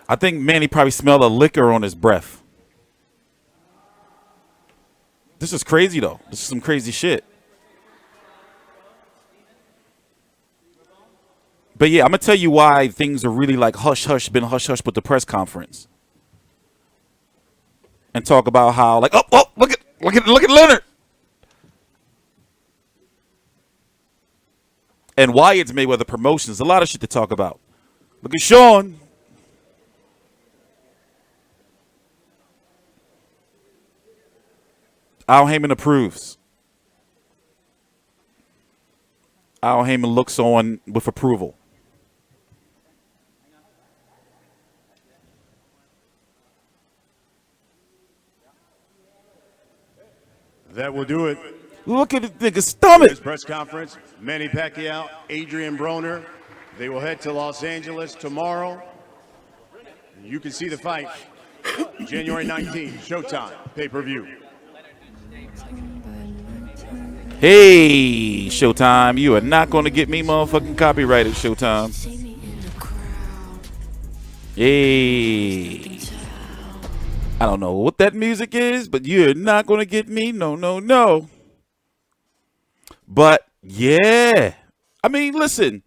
I think Manny probably smelled a liquor on his breath. This is crazy, though. This is some crazy shit. But yeah, I'm gonna tell you why things are really like hush hush, been hush hush with the press conference, and talk about how like oh look at Leonard and why it's Mayweather Promotions. A lot of shit to talk about. Look at Sean. Al Heyman approves. Al Heyman looks on with approval. That will do it. Look at the nigga's stomach. This press conference, Manny Pacquiao, Adrien Broner. They will head to Los Angeles tomorrow. You can see the fight January 19th, Showtime, pay-per-view. Hey, Showtime, you are not going to get me motherfucking copyrighted, Showtime. Hey. I don't know what that music is, but you're not going to get me. No, no, no. But yeah. I mean, listen.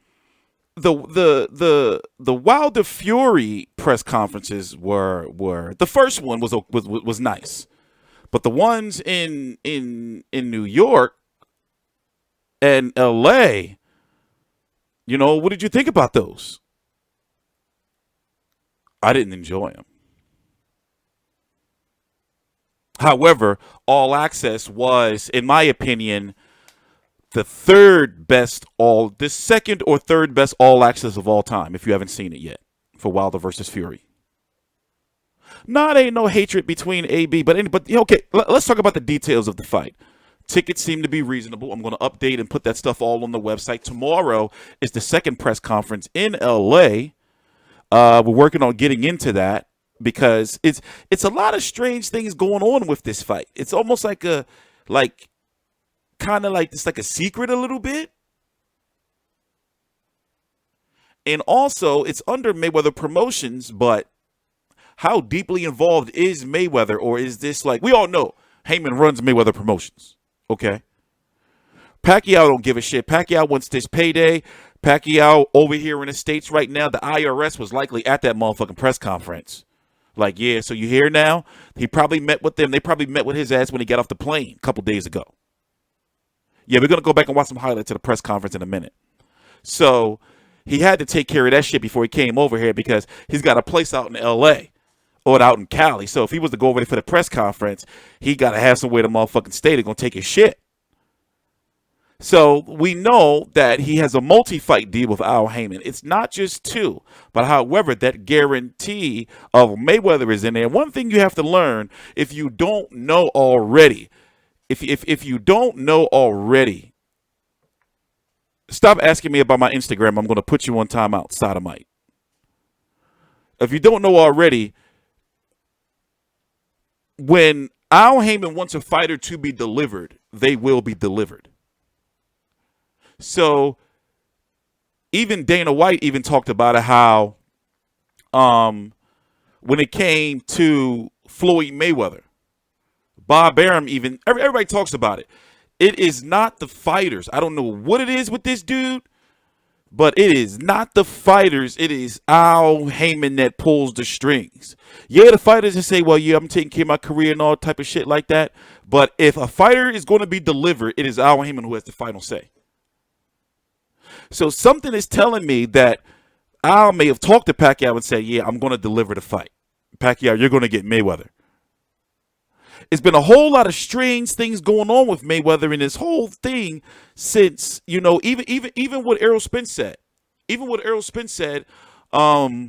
The Wilder Fury press conferences were the first one was nice. But the ones in New York and LA, you know, what did you think about those? I didn't enjoy them. However, All Access was, in my opinion, the second or third best All Access of all time, if you haven't seen it yet, for Wilder versus Fury. Not ain't no hatred between AB, but okay, let's talk about the details of the fight. Tickets seem to be reasonable. I'm going to update and put that stuff all on the website. Tomorrow is the second press conference in LA. We're working on getting into that, because it's a lot of strange things going on with this fight. It's almost like it's like a secret a little bit. And also it's under Mayweather Promotions, but how deeply involved is Mayweather, or is this like, we all know Haymon runs Mayweather Promotions, okay? Pacquiao don't give a shit. Pacquiao wants this payday. Pacquiao over here in the States right now, the IRS was likely at that motherfucking press conference. Like, yeah, so you hear now? He probably met with them. They probably met with his ass when he got off the plane a couple days ago. Yeah, we're going to go back and watch some highlights of the press conference in a minute. So he had to take care of that shit before he came over here, because he's got a place out in L.A. or out in Cali. So if he was to go over there for the press conference, he got to have somewhere to motherfucking stay. They're going to take his shit. So we know that he has a multi-fight deal with Al Heyman. It's not just two, but however, that guarantee of Mayweather is in there. One thing you have to learn, if you don't know already, if you don't know already, stop asking me about my Instagram. I'm going to put you on timeout, sodomite. If you don't know already, when Al Heyman wants a fighter to be delivered, they will be delivered. So even Dana White even talked about it, how when it came to Floyd Mayweather, Bob Arum, even everybody talks about it. It is not the fighters. I don't know what it is with this dude, but it is not the fighters. It is Al Heyman that pulls the strings. Yeah, the fighters that say, well, yeah, I'm taking care of my career and all type of shit like that. But if a fighter is going to be delivered, it is Al Heyman who has the final say. So something is telling me that Al may have talked to Pacquiao and said, yeah, I'm going to deliver the fight. Pacquiao, you're going to get Mayweather. It's been a whole lot of strange things going on with Mayweather in this whole thing since, you know, even what Errol Spence said. Even what Errol Spence said about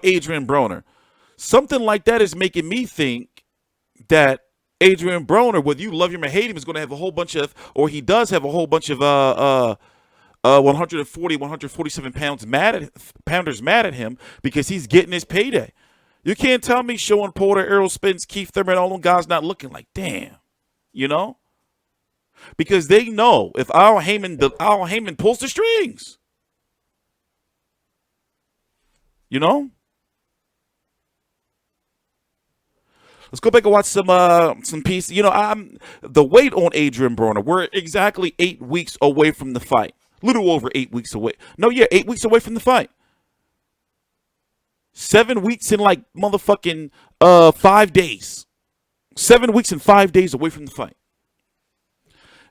Adrien Broner. Something like that is making me think that Adrien Broner, whether you love him or hate him, is going to have a whole bunch of, or he does have a whole bunch of 140, 147 pounders mad at him because he's getting his payday. You can't tell me Sean Porter, Errol Spence, Keith Thurman, all them guys not looking like, damn, you know? Because they know if Al Heyman pulls the strings. You know? Let's go back and watch some piece. You know, I'm the weight on Adrien Broner. We're exactly 8 weeks away from the fight. Little over 8 weeks away. No, yeah, 8 weeks away from the fight. 7 weeks in like motherfucking 5 days. 7 weeks and 5 days away from the fight.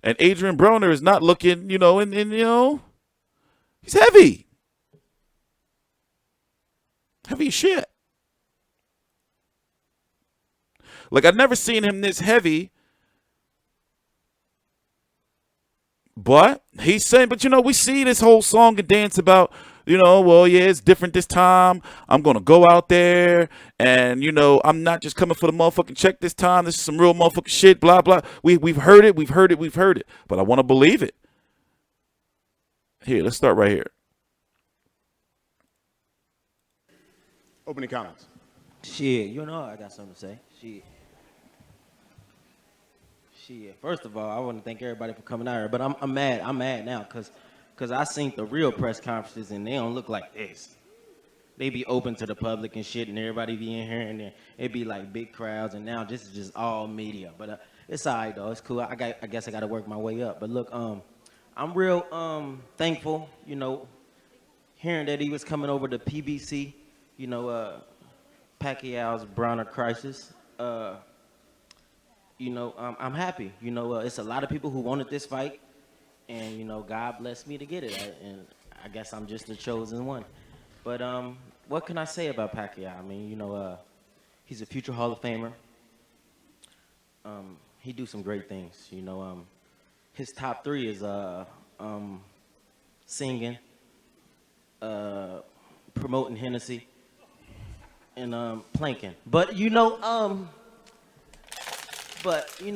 And Adrien Broner is not looking, you know, and you know, he's heavy. Heavy as shit. Like, I've never seen him this heavy. But he's saying, but you know, we see this whole song and dance about, you know, well, yeah, it's different this time. I'm going to go out there and, you know, I'm not just coming for the motherfucking check this time. This is some real motherfucking shit, blah, blah. We've heard it. We've heard it. We've heard it. But I want to believe it. Here, let's start right here. Opening comments. Shit, you know I got something to say. Shit. First of all, I want to thank everybody for coming out here, but I'm mad. I'm mad now because I seen the real press conferences and they don't look like this. They be open to the public and shit, and everybody be in here, and it be like big crowds. And now this is just all media. But it's all right though. It's cool. I guess I got to work my way up. But look, I'm real thankful. You know, hearing that he was coming over to PBC. You know, Pacquiao's Broner crisis. You know, I'm happy. You know, it's a lot of people who wanted this fight, and you know, God blessed me to get it. And I guess I'm just the chosen one. But what can I say about Pacquiao? I mean, you know, he's a future Hall of Famer. He do some great things. You know, his top three is singing, promoting Hennessy, and planking. But you know,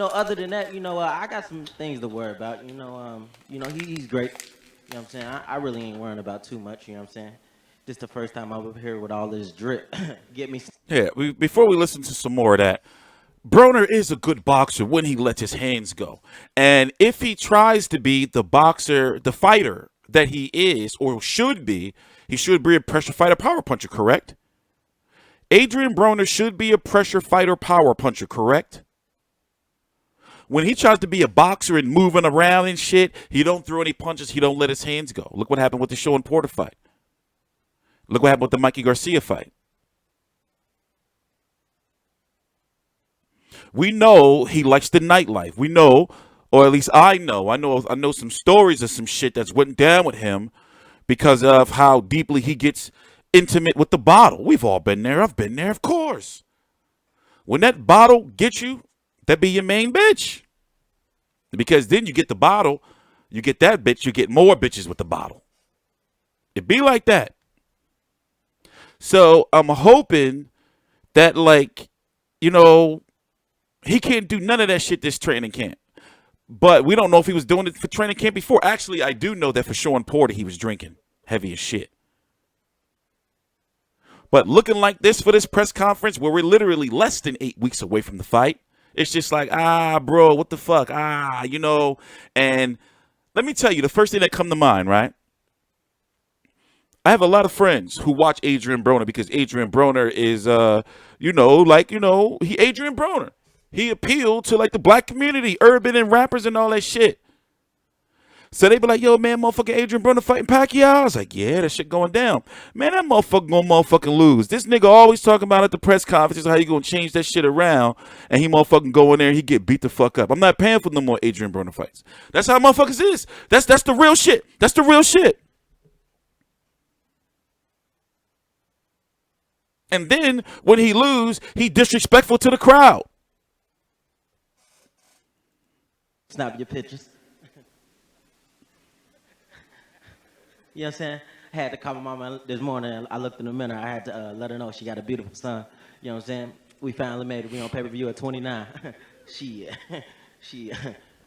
other than that, you know, I got some things to worry about. You know, he's great. You know what I'm saying? I really ain't worrying about too much. You know what I'm saying? This the first time I'm up here with all this drip. Get me? Yeah, before we listen to some more of that, Broner is a good boxer when he lets his hands go. And if he tries to be the boxer, the fighter that he is or should be, he should be a pressure fighter, power puncher, correct? Adrien Broner should be a pressure fighter, power puncher, correct? When he tries to be a boxer and moving around and shit, he don't throw any punches. He don't let his hands go. Look what happened with the Shawn Porter fight. Look what happened with the Mikey Garcia fight. We know he likes the nightlife. We know, or at least I know some stories of some shit that's went down with him because of how deeply he gets intimate with the bottle. We've all been there. I've been there, of course. When that bottle gets you, that be your main bitch. Because then you get the bottle, you get that bitch, you get more bitches with the bottle. It be like that. So I'm hoping that, like, you know, he can't do none of that shit this training camp. But we don't know if he was doing it for training camp before. Actually, I do know that for Shawn Porter, he was drinking heavy as shit. But looking like this for this press conference where we're literally less than 8 weeks away from the fight, it's just like, bro, what the fuck? You know. And let me tell you, the first thing that come to mind, right? I have a lot of friends who watch Adrien Broner because Adrien Broner is, Adrien Broner. He appealed to, like, the black community, urban and rappers and all that shit. So they be like, yo, man, motherfucking Adrien Broner fighting Pacquiao. I was like, yeah, that shit going down. Man, that motherfucker gonna motherfucking lose. This nigga always talking about at the press conferences how you gonna change that shit around, and he motherfucking go in there and he get beat the fuck up. I'm not paying for no more Adrien Broner fights. That's how motherfuckers is. That's the real shit. That's the real shit. And then when he lose, he disrespectful to the crowd. Snap your pictures. You know what I'm saying? I had to call my mama this morning. I looked in the mirror. I had to let her know she got a beautiful son. You know what I'm saying? We finally made it. We on pay-per-view at 29. She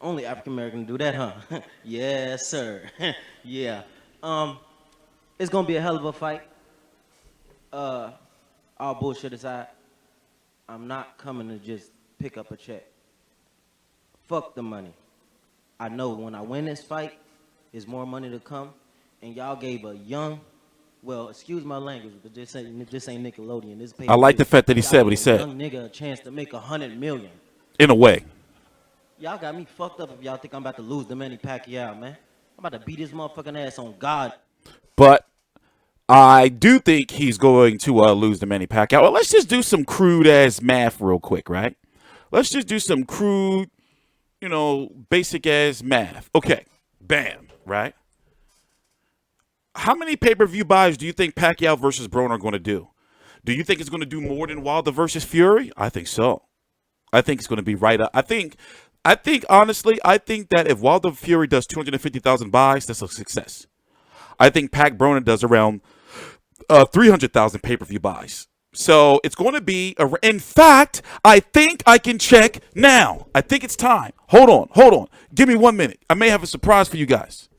only African American do that, huh? Yes, sir. Yeah. It's gonna be a hell of a fight. All bullshit aside, I'm not coming to just pick up a check. Fuck the money. I know when I win this fight, there's more money to come. And y'all gave a young, Well, excuse my language, but this ain't Nickelodeon. This I like the fact that he said what he said. Young nigga a chance to make $100 million. In a way. Y'all got me fucked up if y'all think I'm about to lose to Manny Pacquiao, man. I'm about to beat his motherfucking ass on God. But I do think he's going to lose to Manny Pacquiao. Well, let's just do some crude ass math real quick, right? Let's just do some crude, basic ass math. Okay, bam, right? How many pay-per-view buys do you think Pacquiao versus Broner are going to do? Do you think it's going to do more than Wilder versus Fury? I think so. I think it's going to be right up. I think honestly, I think that if Wilder Fury does 250,000 buys, that's a success. I think Pac Broner does around 300,000 pay-per-view buys. So it's going to be, in fact, I think I can check now. I think it's time. Hold on. Give me 1 minute. I may have a surprise for you guys.